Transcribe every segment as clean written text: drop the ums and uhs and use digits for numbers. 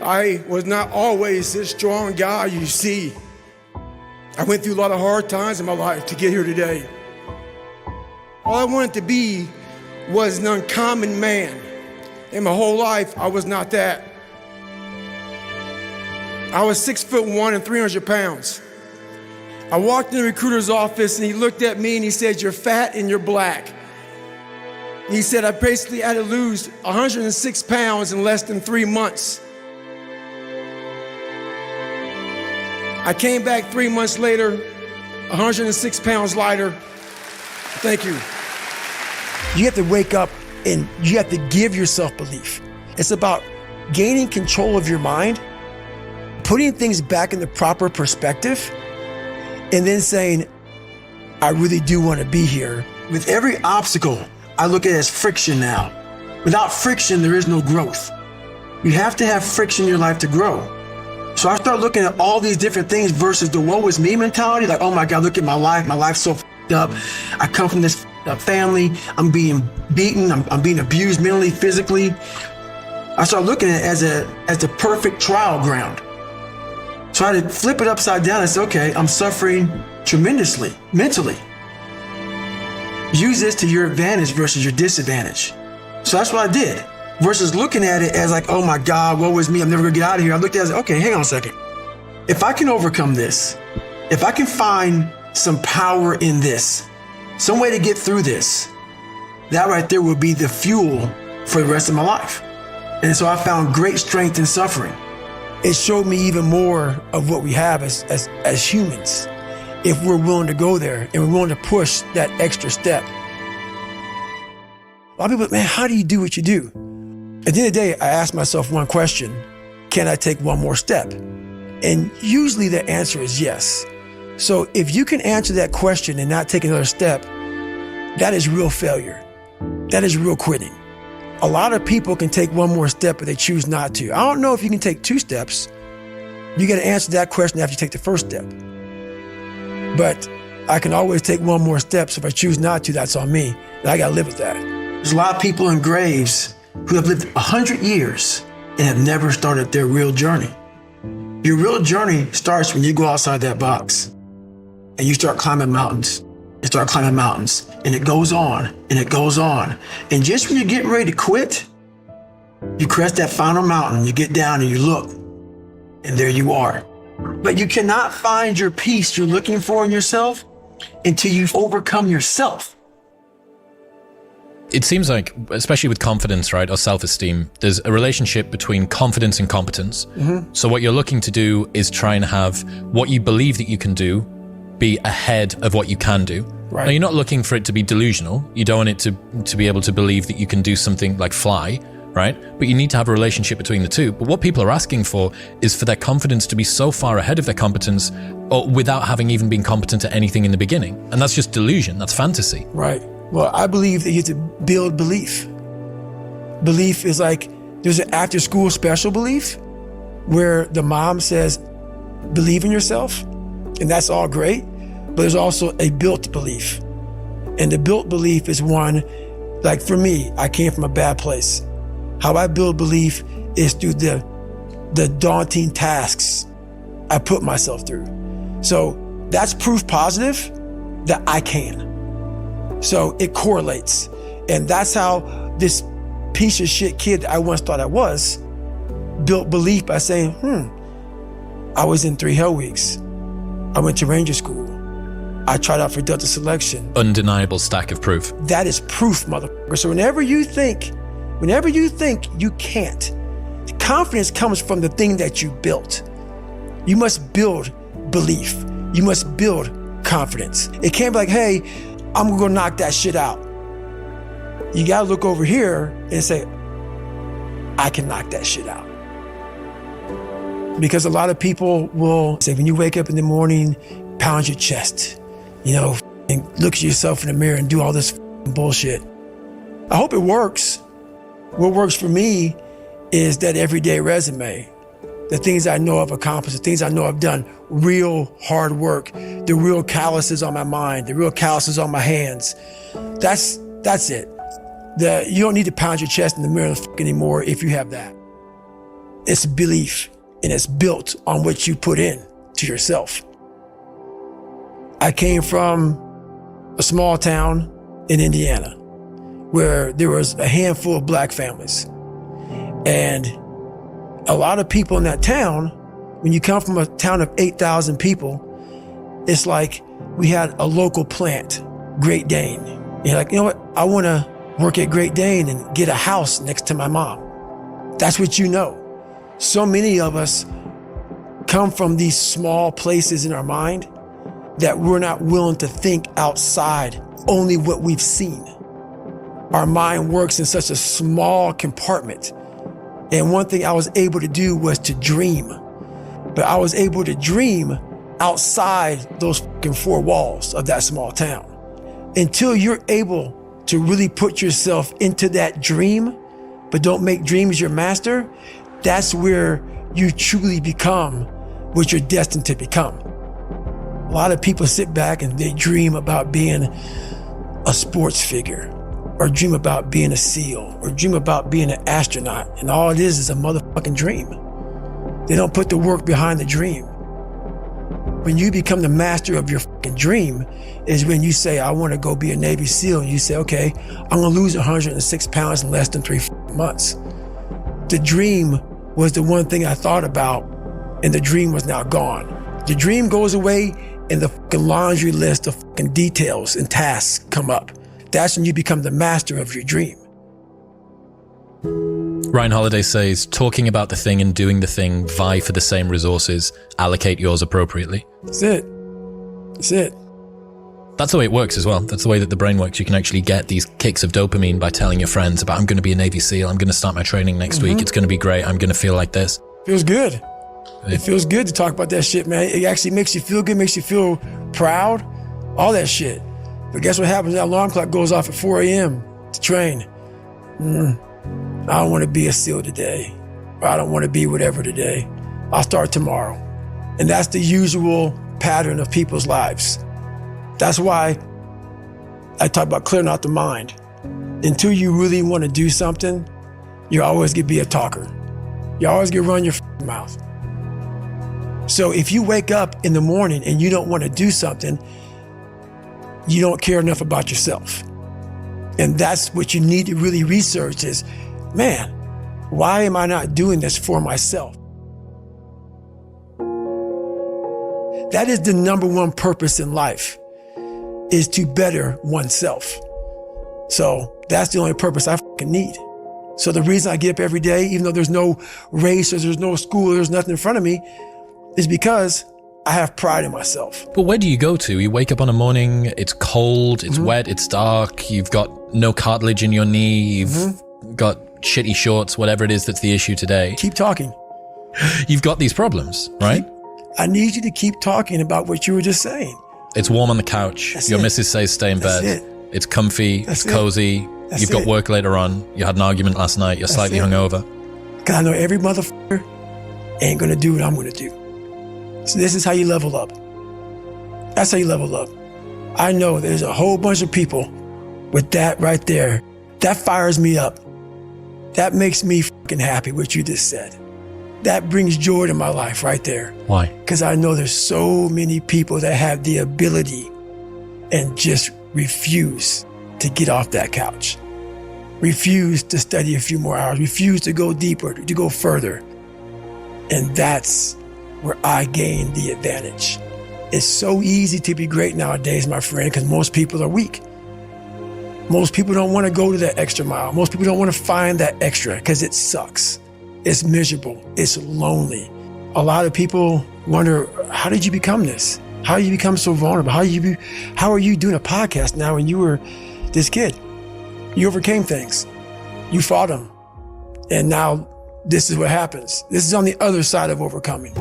I was not always this strong guy you see. I went through a lot of hard times in my life to get here today. All I wanted to be was an uncommon man. In my whole life, I was not that. I was 6'1" and 300 pounds. I walked in the recruiter's office and he looked at me and he said, "You're fat and you're black." He said, I basically had to lose 106 pounds in less than 3 months. I came back 3 months later, 106 pounds lighter. Thank you. You have to wake up and you have to give yourself belief. It's about gaining control of your mind, putting things back in the proper perspective, and then saying, I really do want to be here. With every obstacle, I look at it as friction now. Without friction, there is no growth. You have to have friction in your life to grow. So I start looking at all these different things versus the woe is me mentality. Like, oh my God, look at my life. My life's so f***ed up. I come from this family. I'm being beaten. I'm being abused mentally, physically. I start looking at it as the perfect trial ground. So I had to flip it upside down and say, okay, I'm suffering tremendously, mentally. Use this to your advantage versus your disadvantage. So that's what I did. Versus looking at it as like, oh my God, woe is me, I'm never gonna get out of here. I looked at it as, okay, hang on a second. If I can overcome this, if I can find some power in this, some way to get through this, that right there will be the fuel for the rest of my life. And so I found great strength in suffering. It showed me even more of what we have as humans, if we're willing to go there and we're willing to push that extra step. A lot of people, man, how do you do what you do? At the end of the day, I ask myself one question: can I take one more step? And usually the answer is yes. So if you can answer that question and not take another step, that is real failure. That is real quitting. A lot of people can take one more step, but they choose not to. I don't know if you can take 2 steps. You got to answer that question after you take the first step. But I can always take one more step, so if I choose not to, that's on me. And I got to live with that. There's a lot of people in graves who have lived 100 years and have never started their real journey. Your real journey starts when you go outside that box and you start climbing mountains. You start climbing mountains, and it goes on and it goes on. And just when you're getting ready to quit, you crest that final mountain, you get down and you look, and there you are. But you cannot find your peace you're looking for in yourself until you've overcome yourself. It seems like, especially with confidence, right, or self-esteem, there's a relationship between confidence and competence. Mm-hmm. So what you're looking to do is try and have what you believe that you can do be ahead of what you can do. Right. Now, you're not looking for it to be delusional. You don't want it to be able to believe that you can do something like fly, right? But you need to have a relationship between the two. But what people are asking for is for their confidence to be so far ahead of their competence, or without having even been competent at anything in the beginning. And that's just delusion. That's fantasy. Right. Well, I believe that you have to build belief. Belief is like, there's an after school special belief where the mom says, believe in yourself. And that's all great, but there's also a built belief. And the built belief is one, like for me, I came from a bad place. How I build belief is through the daunting tasks I put myself through. So that's proof positive that I can. So it correlates. And that's how this piece of shit kid that I once thought I was built belief by saying, I was in 3 hell weeks. I went to Ranger School. I tried out for Delta Selection. Undeniable stack of proof. That is proof, motherfucker. So whenever you think you can't, confidence comes from the thing that you built. You must build belief. You must build confidence. It can't be like, hey, I'm gonna go knock that shit out. You gotta look over here and say, I can knock that shit out. Because a lot of people will say, when you wake up in the morning, pound your chest, and look at yourself in the mirror and do all this bullshit. I hope it works. What works for me is that everyday resume, the things I know I've accomplished, the things I know I've done, real hard work, the real calluses on my mind, the real calluses on my hands. That's it. You don't need to pound your chest in the mirror anymore if you have that. It's belief, and it's built on what you put in to yourself. I came from a small town in Indiana where there was a handful of black families. And a lot of people in that town, when you come from a town of 8,000 people, it's like we had a local plant, Great Dane. You're like, you know what? I want to work at Great Dane and get a house next to my mom. That's what you know. So many of us come from these small places in our mind that we're not willing to think outside only what we've seen. Our mind works in such a small compartment. And one thing I was able to do was to dream. But I was able to dream outside those fucking four walls of that small town. Until you're able to really put yourself into that dream, but don't make dreams your master, that's where you truly become what you're destined to become. A lot of people sit back and they dream about being a sports figure, or dream about being a SEAL, or dream about being an astronaut, and all it is a motherfucking dream. They don't put the work behind the dream. When you become the master of your fucking dream is when you say, I want to go be a Navy SEAL, and you say, okay, I'm going to lose 106 pounds in less than 3 months. The dream was the one thing I thought about, and the dream was now gone. The dream goes away, and the fucking laundry list of fucking details and tasks come up. That's when you become the master of your dream. Ryan Holiday says, talking about the thing and doing the thing vie for the same resources, allocate yours appropriately. That's it. That's it. That's the way it works as well. That's the way that the brain works. You can actually get these kicks of dopamine by telling your friends about, I'm going to be a Navy SEAL. I'm going to start my training next week. It's going to be great. I'm going to feel like this. Feels good. It feels good to talk about that shit, man. It actually makes you feel good, makes you feel proud, all that shit. But guess what happens? That alarm clock goes off at 4 a.m. to train. I don't want to be a SEAL today. Or I don't want to be whatever today. I'll start tomorrow. And that's the usual pattern of people's lives. That's why I talk about clearing out the mind. Until you really want to do something, you're always going to be a talker. You're always going to run your mouth. So if you wake up in the morning and you don't want to do something, you don't care enough about yourself. And that's what you need to really research is, man, why am I not doing this for myself? That is the number one purpose in life, is to better oneself. So that's the only purpose I fucking need. So the reason I get up every day, even though there's no race or there's no school, or there's nothing in front of me, is because I have pride in myself. But where do you go to? You wake up on a morning, it's cold, it's wet, it's dark, you've got no cartilage in your knee, you've got shitty shorts, whatever it is that's the issue today. Keep talking. You've got these problems, right? I need you to keep talking about what you were just saying. It's warm on the couch. That's Your it. missus says stay in That's bed. it. It's comfy, That's it's cozy. That's You've got it. work later on. You had an argument last night. You're slightly it. hungover. Because I know every motherfucker ain't going to do what I'm going to do. So this is how you level up. That's how you level up. I know there's a whole bunch of people with that right there. That fires me up. That makes me fucking happy, what you just said. That brings joy to my life right there. Why? Because I know there's so many people that have the ability and just refuse to get off that couch. Refuse to study a few more hours. Refuse to go deeper, to go further. And that's where I gain the advantage. It's so easy to be great nowadays, my friend, because most people are weak. Most people don't want to go to that extra mile. Most people don't want to find that extra because it sucks. It's miserable. It's lonely. A lot of people wonder, how did you become this? How did you become so vulnerable? How are you doing a podcast now when you were this kid? You overcame things. You fought them. And now this is what happens. This is on the other side of overcoming.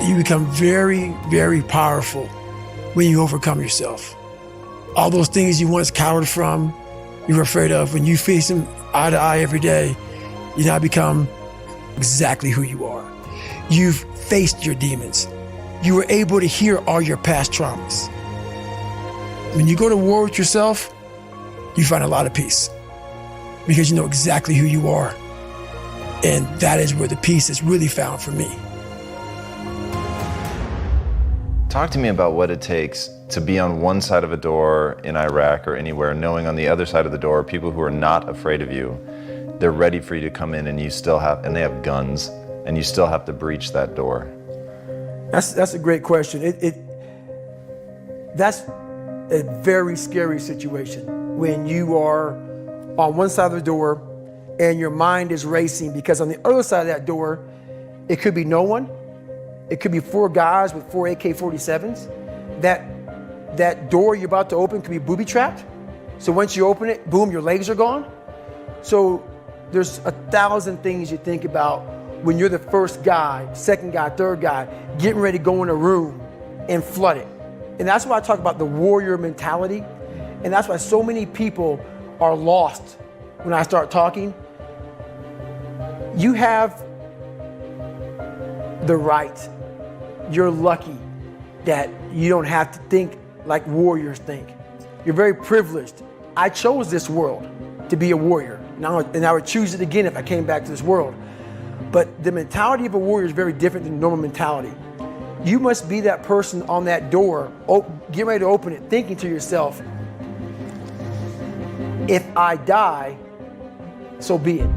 You become very, very powerful when you overcome yourself. All those things you once cowered from, you were afraid of, when you face them eye to eye every day, you now become exactly who you are. You've faced your demons. You were able to hear all your past traumas. When you go to war with yourself, you find a lot of peace because you know exactly who you are And that is where the peace is really found for me. Talk to me about what it takes to be on one side of a door in Iraq or anywhere, knowing on the other side of the door, people who are not afraid of you, they're ready for you to come in, and they have guns, and you still have to breach that door. That's a great question. That's a very scary situation when you are on one side of the door and your mind is racing, because on the other side of that door, it could be no one. It could be 4 guys with 4 AK-47s. That door you're about to open could be booby-trapped. So once you open it, boom, your legs are gone. So there's 1,000 things you think about when you're the first guy, second guy, third guy, getting ready to go in a room and flood it. And that's why I talk about the warrior mentality. And that's why so many people are lost when I start talking. You have the right. You're lucky that you don't have to think like warriors think. You're very privileged. I chose this world to be a warrior. And I would choose it again if I came back to this world. But the mentality of a warrior is very different than normal mentality. You must be that person on that door, get ready to open it, thinking to yourself, if I die, so be it.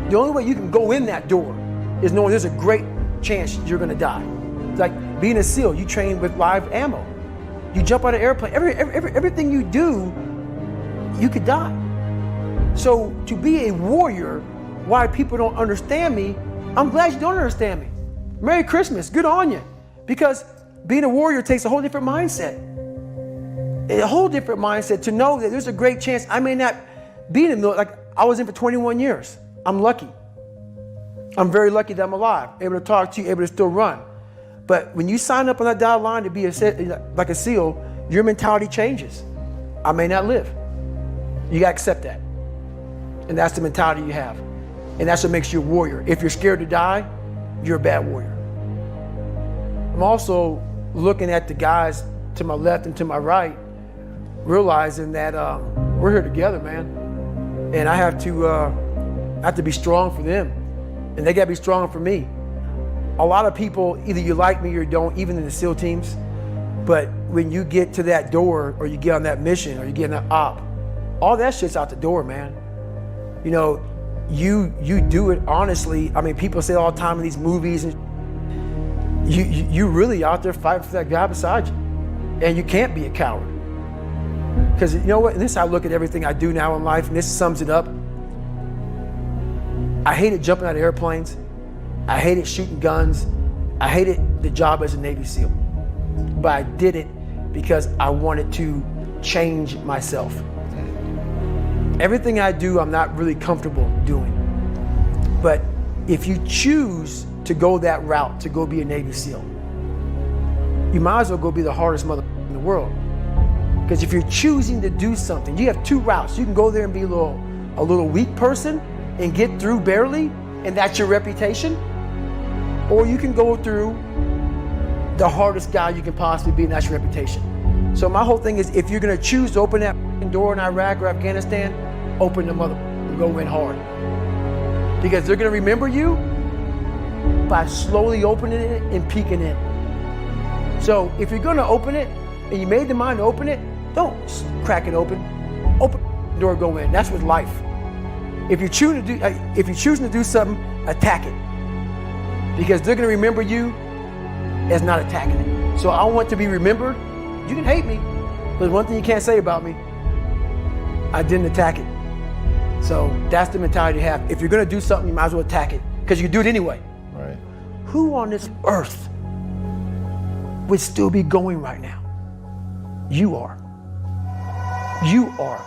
The only way you can go in that door is knowing there's a great chance you're gonna die. It's like being a SEAL, you train with live ammo. You jump out of an airplane, everything you do, you could die. So to be a warrior, why people don't understand me, I'm glad you don't understand me. Merry Christmas, good on you. Because being a warrior takes a whole different mindset. A whole different mindset to know that there's a great chance I may not be in the military. Like I was in for 21 years. I'm lucky. I'm very lucky that I'm alive, able to talk to you, able to still run. But when you sign up on that dotted line to be like a SEAL, your mentality changes. I may not live. You gotta accept that. And that's the mentality you have. And that's what makes you a warrior. If you're scared to die, you're a bad warrior. I'm also looking at the guys to my left and to my right, realizing that we're here together, man. And I have to be strong for them. And they gotta be strong for me. A lot of people, either you like me or you don't, even in the SEAL teams, but when you get to that door or you get on that mission or you get on that op, all that shit's out the door, man. You know, you do it honestly. I mean, people say all the time in these movies, and you really out there fighting for that guy beside you. And you can't be a coward. Because you know what, and this is how I look at everything I do now in life, and this sums it up. I hated jumping out of airplanes. I hated shooting guns. I hated the job as a Navy SEAL. But I did it because I wanted to change myself. Everything I do, I'm not really comfortable doing. But if you choose to go that route, to go be a Navy SEAL, you might as well go be the hardest mother in the world. Because if you're choosing to do something, you have 2 routes. You can go there and be a little weak person and get through barely, and that's your reputation. Or you can go through the hardest guy you can possibly be, and that's your reputation. So my whole thing is, if you're gonna choose to open that door in Iraq or Afghanistan, open the mother and go in hard. Because they're gonna remember you by slowly opening it and peeking in. So if you're gonna open it, and you made the mind to open it, don't crack it open. Open the door, go in. That's with life. If you're choosing to do something, attack it. Because they're gonna remember you as not attacking it. So I want to be remembered. You can hate me, but there's one thing you can't say about me. I didn't attack it. So that's the mentality to have. If you're gonna do something, you might as well attack it, because you can do it anyway. Right. Who on this earth would still be going right now? You are. You are.